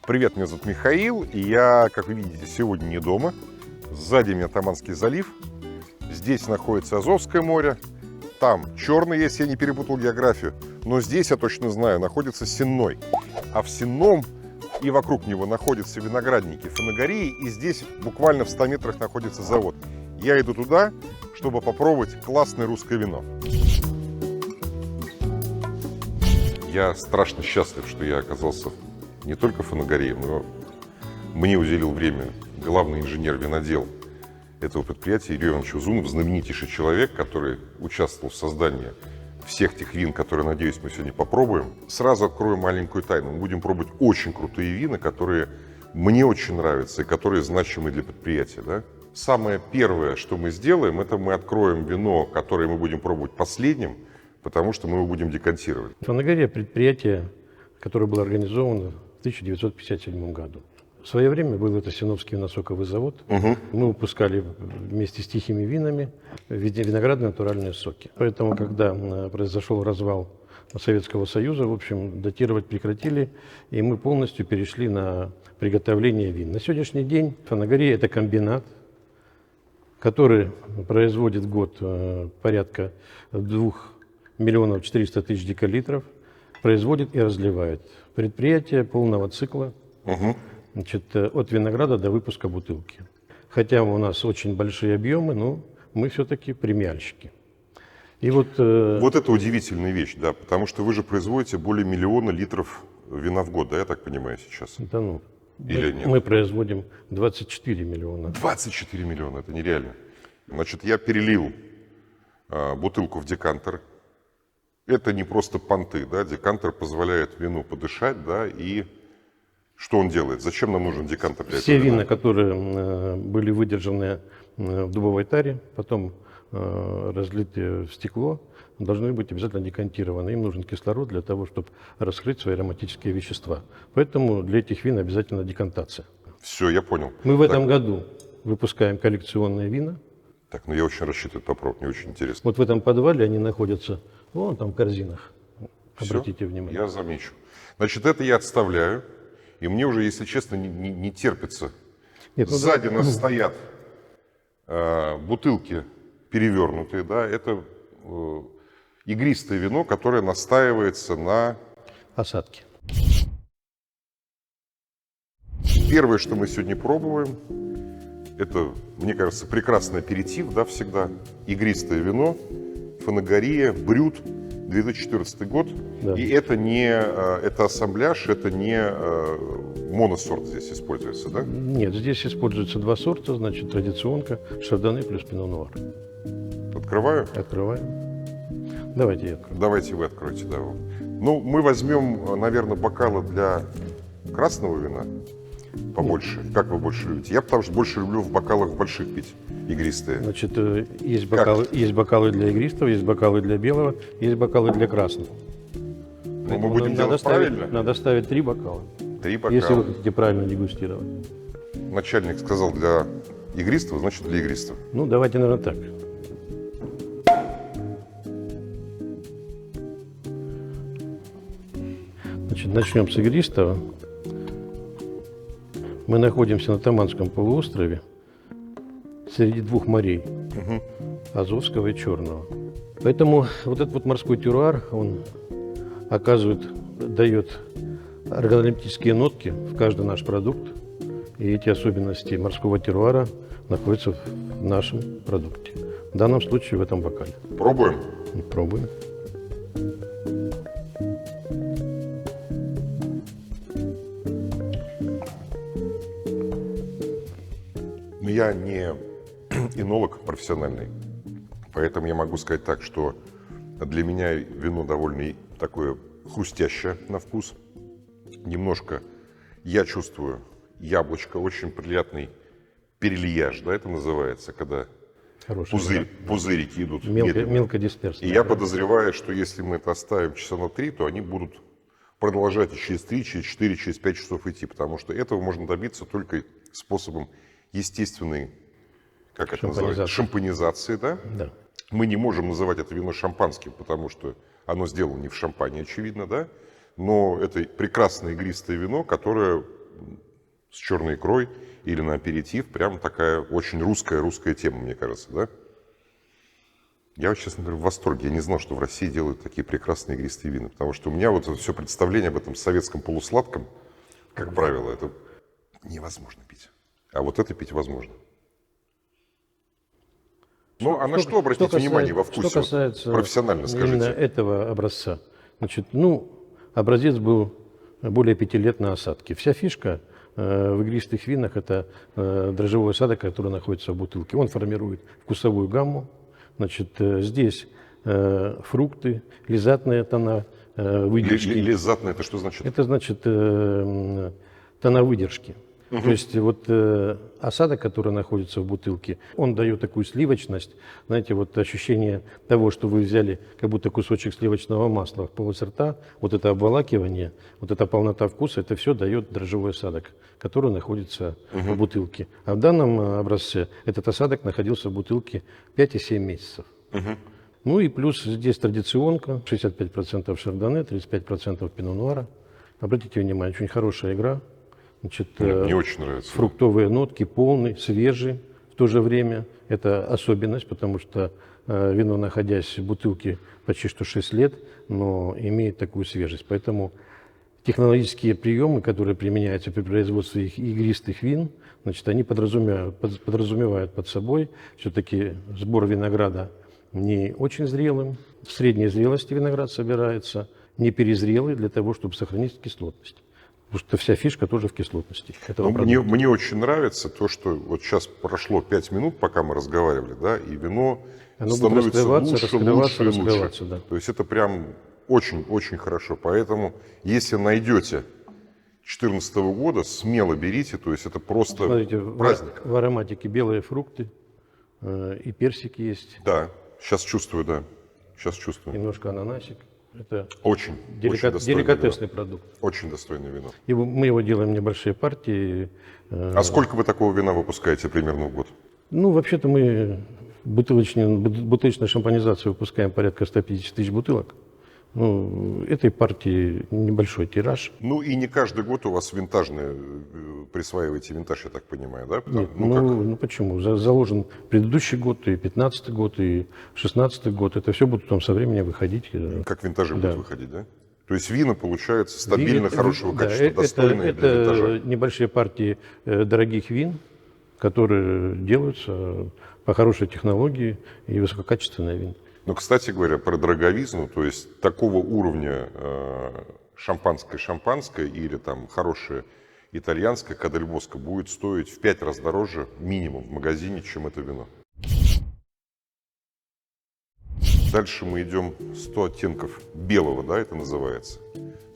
Привет, меня зовут Михаил, и я, как вы видите, сегодня не дома. Сзади меня Таманский залив, здесь находится Азовское море, там Черный, если я не перепутал географию, но здесь, я точно знаю, находится Сенной. А в Сенном и вокруг него находятся виноградники Фанагории, и здесь буквально в 100 метрах находится завод. Я иду туда, чтобы попробовать классное русское вино. Я страшно счастлив, что я оказался не только в Фанагории, но мне уделил время главный инженер-винодел этого предприятия Илья Иванович Узунов, знаменитейший человек, который участвовал в создании всех тех вин, которые, надеюсь, мы сегодня попробуем. Сразу открою маленькую тайну. Мы будем пробовать очень крутые вина, которые мне очень нравятся и которые значимы для предприятия. Да? Самое первое, что мы сделаем, это мы откроем вино, которое мы будем пробовать последним, потому что мы его будем декантировать. Фанагория – предприятие, которое было организовано в 1957 году. В свое время был это Сеновский виносоковый завод. Мы выпускали вместе с тихими винами виноградные натуральные соки. Поэтому, когда произошел развал Советского Союза, в общем, датировать прекратили, и мы полностью перешли на приготовление вин. На сегодняшний день Фанагория – это комбинат, который производит в год порядка 2 миллионов 400 тысяч декалитров, производит и разливает. Предприятие полного цикла. Значит, от винограда до выпуска бутылки. Хотя у нас очень большие объемы, но мы все-таки премиальщики. И вот это удивительная вещь, да, потому что вы же производите более 1 миллиона литров вина в год, да, я так понимаю сейчас? Да ну, или нет? Мы производим 24 миллиона. 24 миллиона, это нереально. Значит, я перелил бутылку в декантер. Это не просто понты, да, декантер позволяет вину подышать, да, и что он делает? Зачем нам нужен декантер для этого? Все вина, которые были выдержаны в дубовой таре, потом разлиты в стекло, должны быть обязательно декантированы. Им нужен кислород для того, чтобы раскрыть свои ароматические вещества. Поэтому для этих вин обязательно декантация. Все, я понял. Мы в этом году выпускаем коллекционные вина. Так, ну я очень рассчитываю попробовать, мне очень интересно. Вот в этом подвале они находятся, вон там в корзинах. Обратите внимание. Я замечу. Значит, это я отставляю. И мне уже, если честно, не терпится. Нет, ну, сзади нас стоят бутылки перевернутые, да, это игристое вино, которое настаивается на осадке. Первое, что мы сегодня пробуем, это, мне кажется, прекрасный аперитив, да, всегда. Игристое вино, Фанагория, Брют, 2014 год. Да. И это не это ассамбляж, это не моносорт здесь используется, да? Нет, здесь используются 2 сорта, значит, традиционка, шардоне плюс пино нуар. Открываю? Открываем. Давайте я открою. Давайте вы откройте, да. Ну, мы возьмем, наверное, бокалы для красного вина побольше. Нет. Как вы больше любите? Я потому что больше люблю в бокалах больших пить, игристые. Значит, есть бокалы для игристого, есть бокалы для белого, есть бокалы для красного. Но мы будем делать правильно? Надо ставить 3 бокала. 3 бокала. Если вы хотите правильно дегустировать. Начальник сказал для игристого, значит для игристого. Ну, давайте, наверное, так. Значит, начнем с игристого. Мы находимся на Таманском полуострове среди 2 морей, Азовского и Черного. Поэтому вот этот вот морской терруар, он дает органолептические нотки в каждый наш продукт. И эти особенности морского терруара находятся в нашем продукте. В данном случае в этом бокале. Пробуем? Пробуем. Я не энолог профессиональный, поэтому я могу сказать так, что для меня вино довольно такое хрустящее на вкус. Немножко я чувствую яблочко, очень приятный перельяж, да, это называется, когда пузырики идут. Мелкодисперсные. И я подозреваю, что если мы это оставим часа на 3, то они будут продолжать и через 3, через 4, через 5 часов идти, потому что этого можно добиться только способом естественной, как это называется, шампанизации, да? Да. Мы не можем называть это вино шампанским, потому что оно сделано не в шампане, очевидно, да? Но это прекрасное игристое вино, которое с черной икрой или на аперитив. Прям такая очень русская тема, мне кажется, да? Я, вот, честно говоря, в восторге. Я не знал, что в России делают такие прекрасные игристые вина. Потому что у меня вот все представление об этом советском полусладком, как правило, это невозможно пить. А вот это пить возможно. Ну, а на что обратить внимание во вкусе? Что касается вот, профессионально скажите. именно этого образца, значит, ну, образец был более 5 лет на осадке. Вся фишка в игристых винах – это дрожжевой осадок, который находится в бутылке. Он формирует вкусовую гамму. Значит, здесь фрукты, лизатные тона выдержки. Лизатное – это что значит? Это значит тона выдержки. То есть вот осадок, который находится в бутылке, он дает такую сливочность, знаете, вот ощущение того, что вы взяли как будто кусочек сливочного масла в полость рта, вот это обволакивание, вот эта полнота вкуса, это все дает дрожжевой осадок, который находится в бутылке. А в данном образце этот осадок находился в бутылке 5,7 месяцев. Ну и плюс здесь традиционка, 65% шардоне, 35% пино-нуара. Обратите внимание, очень хорошая игра. Значит, мне очень нравится. Фруктовые нотки, полный, свежий в то же время. Это особенность, потому что вино, находясь в бутылке почти что 6 лет, но имеет такую свежесть. Поэтому технологические приемы, которые применяются при производстве игристых вин, значит, они подразумевают под собой все-таки сбор винограда не очень зрелым, в средней зрелости виноград собирается, не перезрелый для того, чтобы сохранить кислотность. Потому что вся фишка тоже в кислотности. Мне очень нравится то, что вот сейчас прошло 5 минут, пока мы разговаривали, да, и вино становится лучше. Да. То есть это прям очень-очень хорошо. Поэтому, если найдете 2014 года, смело берите, то есть это просто Смотрите, праздник. В ароматике белые фрукты и персик есть. Да, сейчас чувствую, да. Сейчас чувствую. Немножко ананасик. Это очень деликатесный продукт. Очень достойное вино. И мы его делаем небольшие партии. А сколько вы такого вина выпускаете примерно в год? Ну, вообще-то мы бутылочной шампанизации выпускаем порядка 150 тысяч бутылок. Ну, этой партии небольшой тираж. Ну и не каждый год у вас винтажные, присваиваете винтаж, я так понимаю, да? Нет, ну почему? Заложен предыдущий год, и 15-й год, и 16-й год. Это все будет потом со временем выходить. Как винтажи будут выходить, да? То есть вина получаются стабильно хорошего качества, да, достойные для винтажа. Это небольшие партии дорогих вин, которые делаются по хорошей технологии и высококачественные вина. Но, кстати говоря, про дороговизну, то есть такого уровня шампанское или там хорошее итальянское Кадельбоско будет стоить в 5 раз дороже минимум в магазине, чем это вино. Дальше мы идем 100 оттенков белого, да, это называется.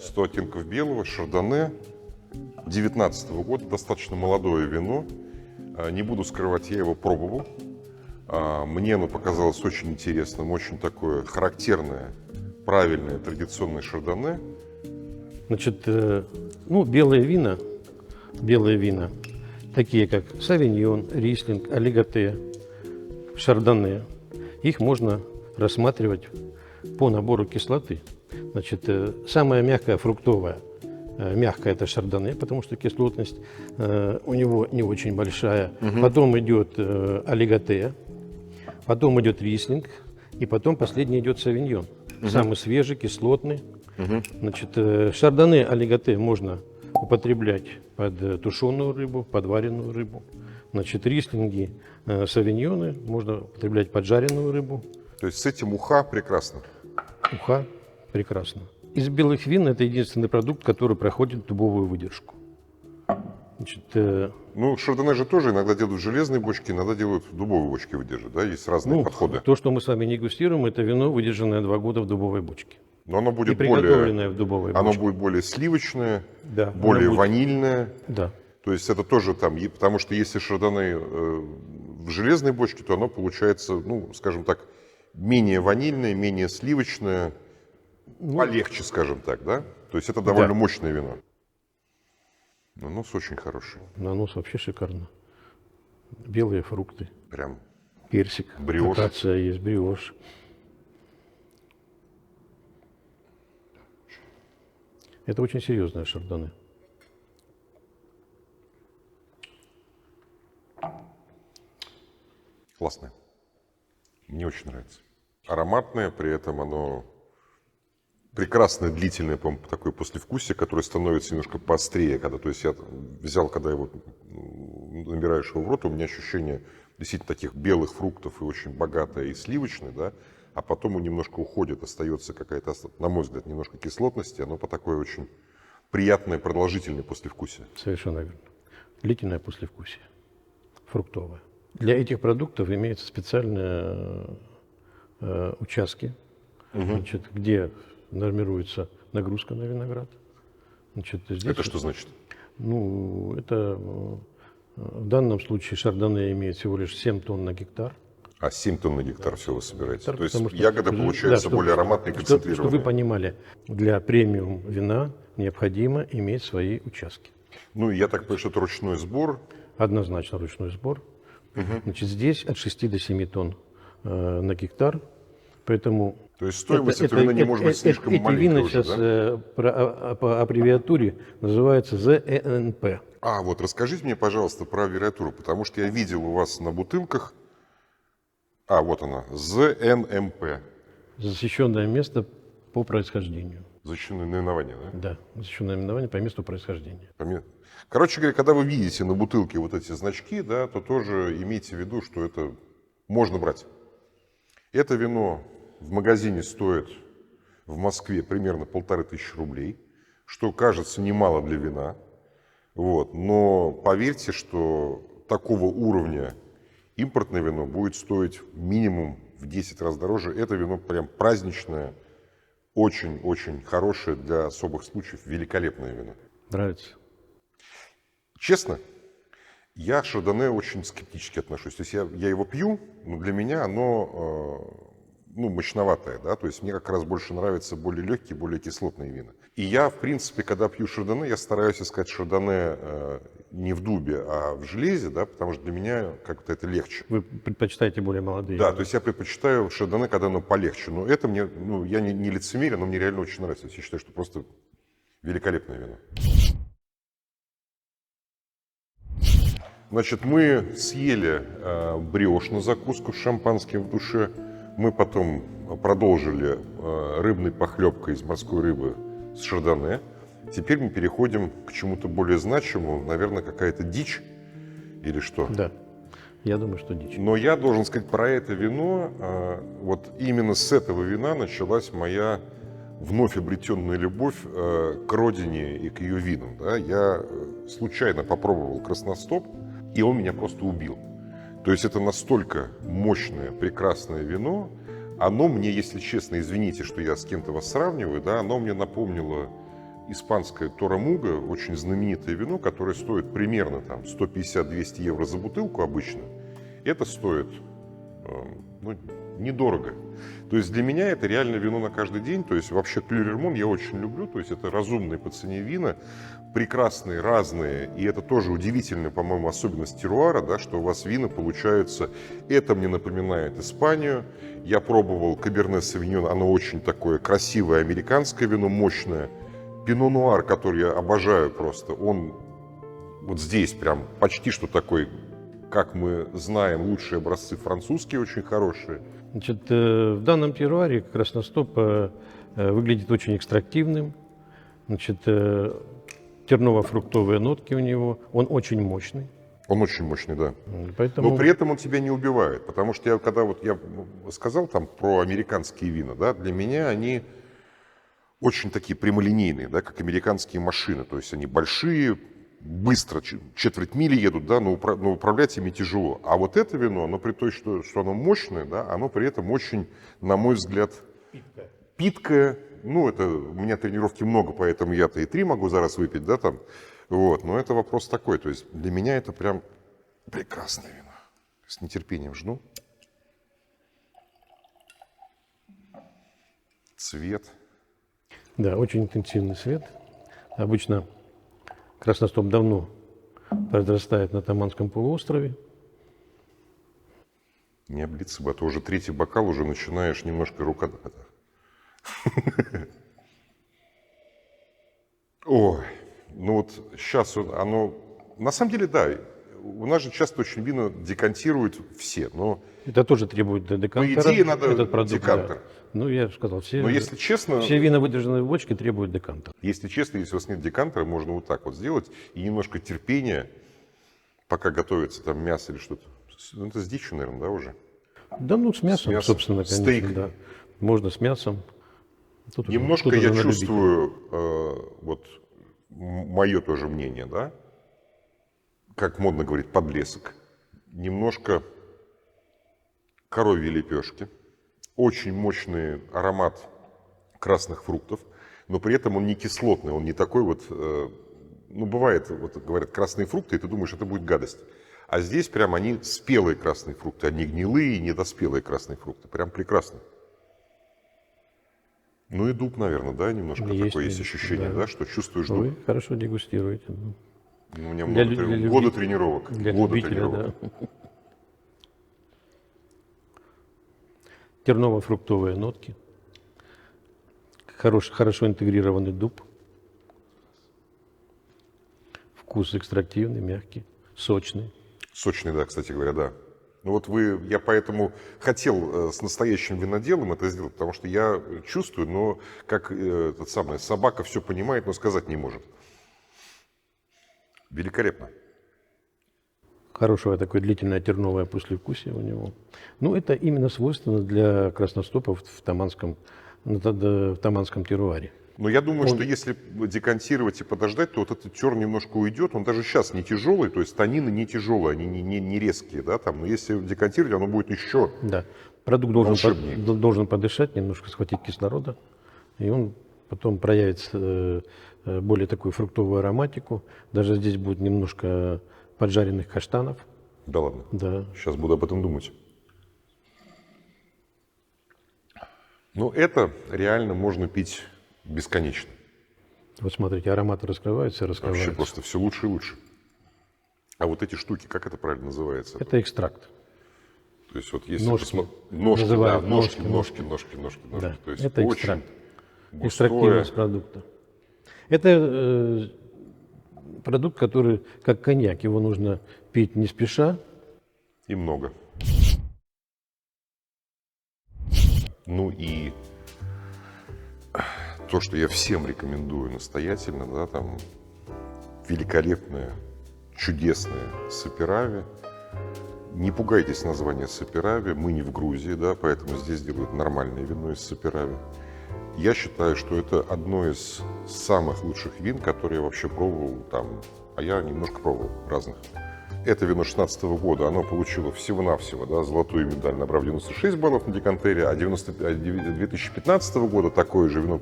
100 оттенков белого, шардоне 2019 года, достаточно молодое вино. Не буду скрывать, я его пробовал. Мне оно показалось очень интересным, очень такое характерное, правильное, традиционное шардоне. Значит, ну, белые вина, такие как савиньон, рислинг, олиготе, шардоне, их можно рассматривать по набору кислоты. Значит, самая мягкая фруктовая, мягкая это шардоне, потому что кислотность у него не очень большая. Потом идет олиготе. Потом идет рислинг, и потом последний идет савиньон. Самый свежий, кислотный. Значит, шардоне, олиготе можно употреблять под тушеную рыбу, под вареную рыбу. Значит, рислинги, савиньоны можно употреблять под жареную рыбу. То есть с этим уха прекрасно? Уха прекрасно. Из белых вин это единственный продукт, который проходит дубовую выдержку. Значит, ну, шардоне же тоже иногда делают в железной бочке, иногда делают в дубовой бочке выдержать, да? Есть разные подходы. То, что мы с вами дегустируем, это вино, выдержанное 2 года в дубовой бочке. Но оно будет приготовленное в дубовой бочке. Оно будет более сливочное, да, более ванильное. Да. То есть это тоже там, потому что если шардоне в железной бочке, то оно получается, ну, скажем так, менее ванильное, менее сливочное, полегче, скажем так, да? То есть это довольно мощное вино. Нанос очень хороший. Нанос вообще шикарно. Белые фрукты. Прям. Персик. Бриош. Акация есть, бриош. Это очень серьезное шардоне. классное. Мне очень нравится. Ароматное, при этом оно прекрасное, длительное, по-моему, такое послевкусие, которое становится немножко поострее. То есть я взял, когда его набираешь его в рот, у меня ощущение действительно таких белых фруктов и очень богатое и сливочное, да, а потом он немножко уходит, остается какая-то, на мой взгляд, немножко кислотности, оно по такое очень приятное, продолжительное послевкусие. Совершенно верно. Длительное послевкусие, фруктовое. Для этих продуктов имеются специальные участки, значит, где нормируется нагрузка на виноград. Значит, здесь Это что значит? Ну, это в данном случае шардоне имеет всего лишь 7 тонн на гектар. А 7 тонн на гектар всего вы собираете? То есть Потому что- ягоды получаются да, более ароматные и концентрированные. Чтобы вы понимали, для премиум вина необходимо иметь свои участки. Ну, я так понимаю, что это ручной сбор. Однозначно ручной сбор. Значит, здесь от 6 до 7 тонн на гектар. Поэтому То есть стоимость этого вина не может быть слишком эти маленькой вина уже, сейчас да? по аббревиатуре называются ЗНП. А, вот расскажите мне, пожалуйста, про аббревиатуру, потому что я видел у вас на бутылках, вот она, ЗНМП. Защищенное место по происхождению. Защищенное наименование, да? Да, защищенное наименование по месту происхождения. Короче говоря, когда вы видите на бутылке вот эти значки, да, то тоже имейте в виду, что это можно брать. Это вино в магазине стоит в Москве примерно 1500 рублей, что кажется немало для вина. Вот. Но поверьте, что такого уровня импортное вино будет стоить минимум в 10 раз дороже. Это вино прям праздничное, очень-очень хорошее для особых случаев, великолепное вино. Нравится? Честно, я к шардоне очень скептически отношусь. То есть я его пью, но для меня оно мощноватое, да, то есть мне как раз больше нравятся более легкие, более кислотные вина. И я, в принципе, когда пью шардоне, я стараюсь искать шардоне не в дубе, а в железе, да, потому что для меня как-то это легче. Вы предпочитаете более молодые? Да, то есть я предпочитаю шардоне, когда оно полегче. Но это мне, я не лицемерен, но мне реально очень нравится. Я считаю, что просто великолепное вино. Значит, мы съели бриош на закуску с шампанским в душе. Мы потом продолжили рыбной похлебкой из морской рыбы с шардоне. Теперь мы переходим к чему-то более значимому. Наверное, какая-то дичь или что? Да, я думаю, что дичь. Но я должен сказать про это вино. Вот именно с этого вина началась моя вновь обретенная любовь к родине и к ее винам. Да? Я случайно попробовал красностоп, и он меня просто убил. То есть это настолько мощное, прекрасное вино. Оно мне, если честно, извините, что я с кем-то вас сравниваю, да, оно мне напомнило испанское Торамуга, очень знаменитое вино, которое стоит примерно там 150-200 евро за бутылку обычно. Это стоит недорого. То есть для меня это реально вино на каждый день. То есть вообще Клюрермон я очень люблю. То есть это разумные по цене вина, прекрасные, разные. И это тоже удивительная, по-моему, особенность теруара, да, что у вас вина получаются. Это мне напоминает Испанию. Я пробовал Каберне Савиньон, оно очень такое красивое американское вино, мощное. Пино Нуар, который я обожаю просто, он вот здесь прям почти что такой, как мы знаем, лучшие образцы французские, очень хорошие. Значит, в данном теруаре красностоп выглядит очень экстрактивным. Значит, терново-фруктовые нотки у него. Он очень мощный. Он очень мощный, да. Поэтому... Но при этом он тебя не убивает. Потому что я сказал там про американские вина, да, для меня они очень такие прямолинейные, да, как американские машины. То есть они большие, быстро, четверть мили едут, да, но управлять ими тяжело. А вот это вино, оно при том, что оно мощное, да, оно при этом очень, на мой взгляд, питкое. Ну, это у меня тренировки много, поэтому я-то и 3 могу зараз выпить, да, там. Вот, но это вопрос такой. То есть для меня это прям прекрасное вино. С нетерпением жду. Цвет. Да, очень интенсивный цвет. Обычно красностоп давно произрастает на Таманском полуострове. Не облиться бы, а то уже третий бокал, уже начинаешь немножко рука... Ой, ну вот сейчас оно... На самом деле, да, у нас же часто очень вина декантируют все, но Это тоже требует декантера. идее надо этот продукт, декантер. да. Ну, я же сказал, Но если честно, все вина, выдержанные в бочке, требуют декантера. если у вас нет декантера, можно вот так вот сделать и немножко терпения, пока готовится там мясо или что-то. Ну, это с дичью, наверное, да, уже? Да, ну, с мясом, мясом. собственно, конечно, Стейк. да. Можно с мясом. Тут Немножко уже я на любителя. чувствую, вот мое тоже мнение, да, как модно говорить, подлесок. Немножко коровьей лепешки. Очень мощный аромат красных фруктов, но при этом он не кислотный, он не такой вот, ну бывает, вот говорят, красные фрукты, и ты думаешь, это будет гадость. А здесь прям они спелые красные фрукты, они гнилые, недоспелые красные фрукты, прям прекрасно. Ну и дуб, наверное, да, немножко такое есть ощущение, да, что чувствуешь дуб. Вы хорошо дегустируете. Ну, у меня Для много лю- для года люби- тренировок. Для Года любителя, тренировок. да. Терново-фруктовые нотки. Хорошо интегрированный дуб. Вкус экстрактивный, мягкий, сочный. Сочный, да, кстати говоря, да. Ну вот я поэтому хотел с настоящим виноделом это сделать, потому что я чувствую, но как собака все понимает, но сказать не может. Великолепно. Хорошее такое длительное терновое послевкусие у него. Ну, это именно свойственно для красностопов в таманском теруаре. Но я думаю, что если декантировать и подождать, то вот этот тер немножко уйдет. Он даже сейчас не тяжелый, то есть танины не тяжелые, они не резкие, да, там. Но если декантировать, оно будет еще. Да. Продукт должен подышать, немножко схватить кислорода, и он потом проявит более такую фруктовую ароматику. Даже здесь будет немножко поджаренных каштанов. Да ладно? Да. Сейчас буду об этом думать. Но это реально можно пить бесконечно. Вот смотрите, ароматы раскрываются. Вообще просто все лучше и лучше. А вот эти штуки, как это правильно называется? Это экстракт. То есть вот если Ножки. ножки, Называют да, ножки. ножки. Да. То есть Это очень экстракт. густое. Экстрактивность продукта. Это продукт, который как коньяк. Его нужно пить не спеша. И много. Ну и то, что я всем рекомендую настоятельно, да, там великолепное, чудесное саперави. Не пугайтесь названия саперави, мы не в Грузии, да, поэтому здесь делают нормальное вино из саперави. Я считаю, что это одно из самых лучших вин, которые я вообще пробовал там, а я немножко пробовал разных. Это вино 2016 года, оно получило всего-навсего, да, золотую медаль, набрав 96 баллов на декантере, а 2015 года такое же вино,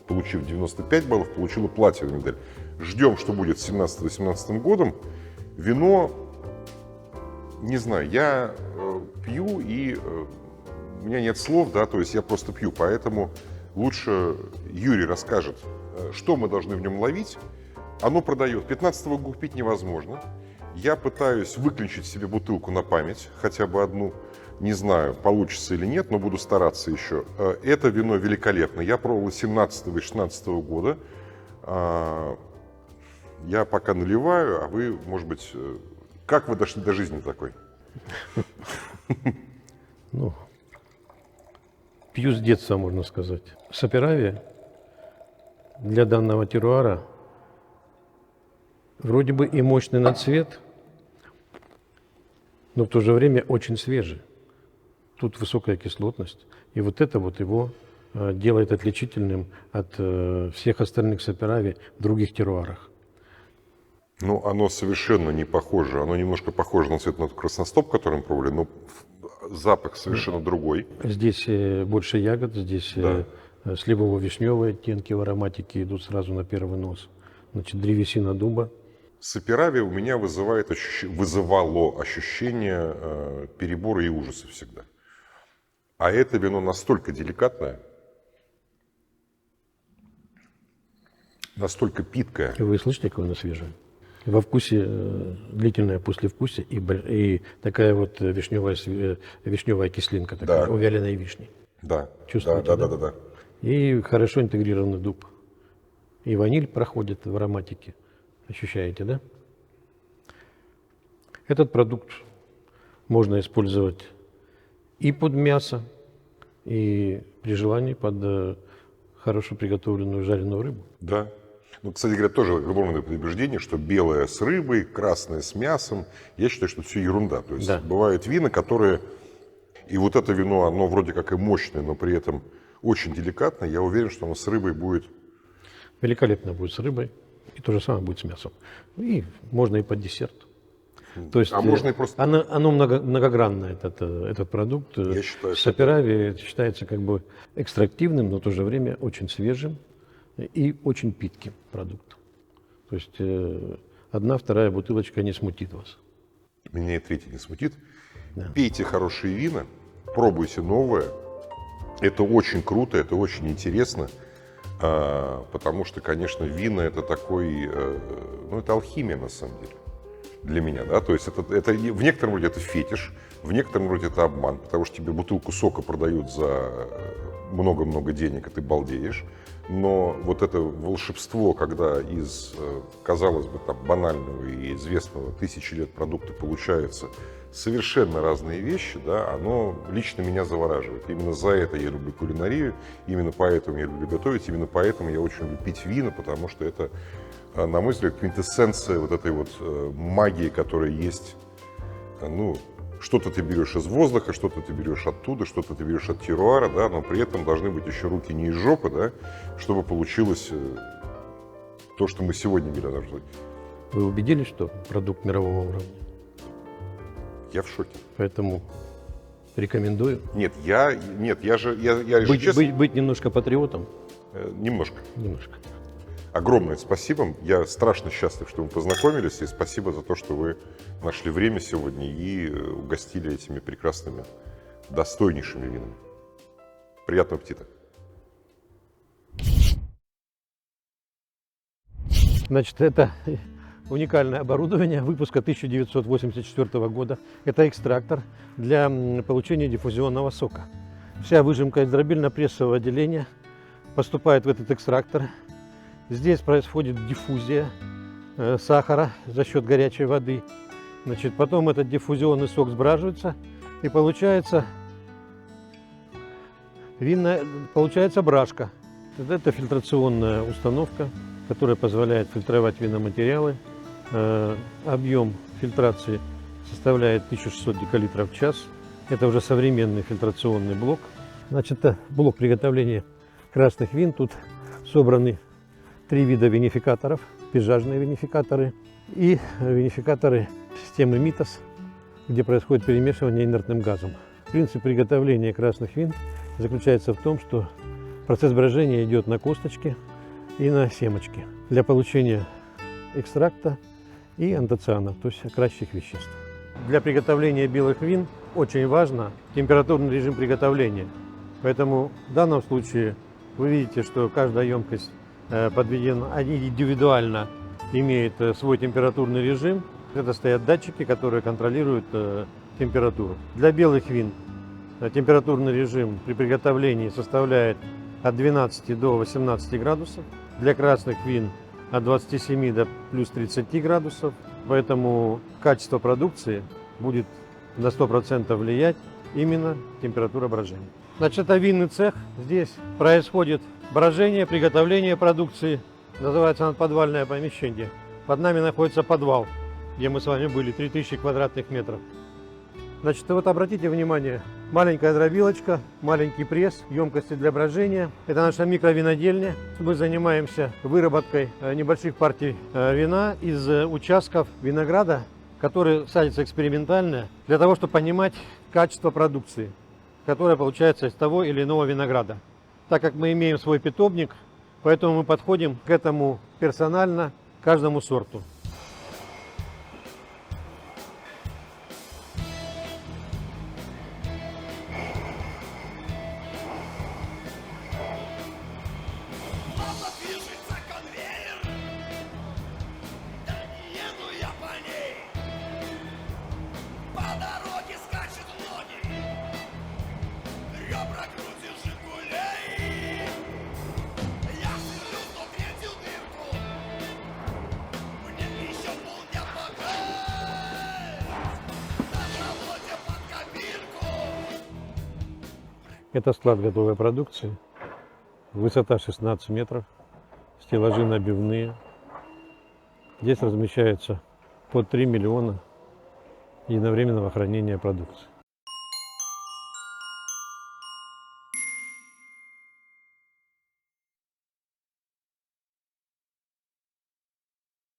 получив 95 баллов, получило платиновую медаль. Ждем, что будет с 2017-2018 годом. Вино, не знаю, я пью и у меня нет слов, да, то есть я просто пью, поэтому лучше Юрий расскажет, что мы должны в нем ловить. Оно продает. 15-го года пить невозможно. Я пытаюсь выключить себе бутылку на память, хотя бы одну. Не знаю, получится или нет, но буду стараться еще. Это вино великолепно. Я пробовал 17 и 16 года. Я пока наливаю, а вы, может быть, как вы дошли до жизни такой? Ну, пью с детства, можно сказать. Саперави для данного теруара вроде бы и мощный на цвет, но в то же время очень свежий. Тут высокая кислотность. И вот это вот его делает отличительным от всех остальных саперави в других теруарах. Ну, оно совершенно не похоже. Оно немножко похоже на цвет, на красностоп, который мы пробовали, но запах совершенно другой. Здесь больше ягод, здесь сливово-вишневые оттенки в ароматике идут сразу на первый нос. Значит, древесина дуба. Саперави у меня вызывало ощущение перебора и ужаса всегда. А это вино настолько деликатное, настолько питкое. Вы слышите, какое оно свежее? Во вкусе длительное послевкусие и такая вот вишневая кислинка, такая, у вяленой вишни. Да, Чувствуете, да. И хорошо интегрированный дуб. И ваниль проходит в ароматике. Ощущаете, да? Этот продукт можно использовать и под мясо, и при желании под хорошо приготовленную жареную рыбу. Да. Ну, кстати говоря, тоже огромное предубеждение, что белое с рыбой, красное с мясом. Я считаю, что это все ерунда. То есть Да. бывают вина, которые... И вот это вино, оно вроде как и мощное, но при этом очень деликатное. Я уверен, что оно с рыбой будет... Великолепно будет с рыбой, и то же самое будет с мясом. И можно и под десерт. То есть, можно и просто... Оно многогранное, этот продукт. Я считаю, что Саперави считается как бы экстрактивным, но в то же время очень свежим и очень питким продуктом. То есть одна-вторая бутылочка не смутит вас. Меня и третье не смутит. Да. Пейте хорошие вина, пробуйте новое. Это очень круто, это очень интересно. Потому что, конечно, вина это такой... Ну, это алхимия, на самом деле. Для меня, да, то есть это в некотором роде это фетиш, в некотором роде это обман, потому что тебе бутылку сока продают за много-много денег, и ты балдеешь, но вот это волшебство, когда из, казалось бы, там, банального и известного тысячи лет продукта получаются совершенно разные вещи, да, оно лично меня завораживает. Именно за это я люблю кулинарию, именно поэтому я люблю готовить, именно поэтому я очень люблю пить вина, потому что это, на мой взгляд, квинтэссенция вот этой вот магии, которая есть. Ну, что-то ты берешь из воздуха, что-то ты берешь оттуда, что-то ты берешь от теруара, да, но при этом должны быть еще руки не из жопы, да, чтобы получилось то, что мы сегодня берем. Вы убедились, что продукт мирового уровня? Я в шоке. Поэтому рекомендую Нет, я честно, быть немножко патриотом. немножко. Немножко. Огромное спасибо. Я страшно счастлив, что мы познакомились, и спасибо за то, что вы нашли время сегодня и угостили этими прекрасными, достойнейшими винами. Приятного аппетита. Значит, это уникальное оборудование выпуска 1984 года. Это экстрактор для получения диффузионного сока. Вся выжимка из дробильно-прессового отделения поступает в этот экстрактор. Здесь происходит диффузия сахара за счет горячей воды. Значит, потом этот диффузионный сок сбраживается и получается брашка. Это фильтрационная установка, которая позволяет фильтровать виноматериалы. Объем фильтрации составляет 1600 декалитров в час. Это уже современный фильтрационный блок. Значит, это блок приготовления красных вин. Тут собраны 3 вида винификаторов: пейзажные винификаторы и винификаторы системы МИТОС, где происходит перемешивание инертным газом. Принцип приготовления красных вин заключается в том, что процесс брожения идет на косточке и на семечке для получения экстракта и антоцианов, то есть окрасящих веществ. Для приготовления белых вин очень важно температурный режим приготовления. Поэтому в данном случае вы видите, что каждая емкость подведена индивидуально, имеет свой температурный режим. Это стоят датчики, которые контролируют температуру. Для белых вин температурный режим при приготовлении составляет от 12 до 18 градусов. Для красных вин от 27 до плюс 30 градусов. Поэтому качество продукции будет на 100% влиять именно температура брожения. Значит, это винный цех. Здесь происходит брожение, приготовление продукции. Называется оно подвальное помещение. Под нами находится подвал, где мы с вами были, 3000 квадратных метров. Значит, вот обратите внимание, маленькая дробилочка, маленький пресс, емкости для брожения. Это наша микровинодельня. Мы занимаемся выработкой небольших партий вина из участков винограда, которые садятся экспериментально, для того, чтобы понимать качество продукции, которая получается из того или иного винограда. Так как мы имеем свой питомник, поэтому мы подходим к этому персонально, каждому сорту. Мне Это склад готовой продукции. Высота 16 метров, стеллажи набивные. Здесь размещается под 3 миллиона единовременного хранения продукции.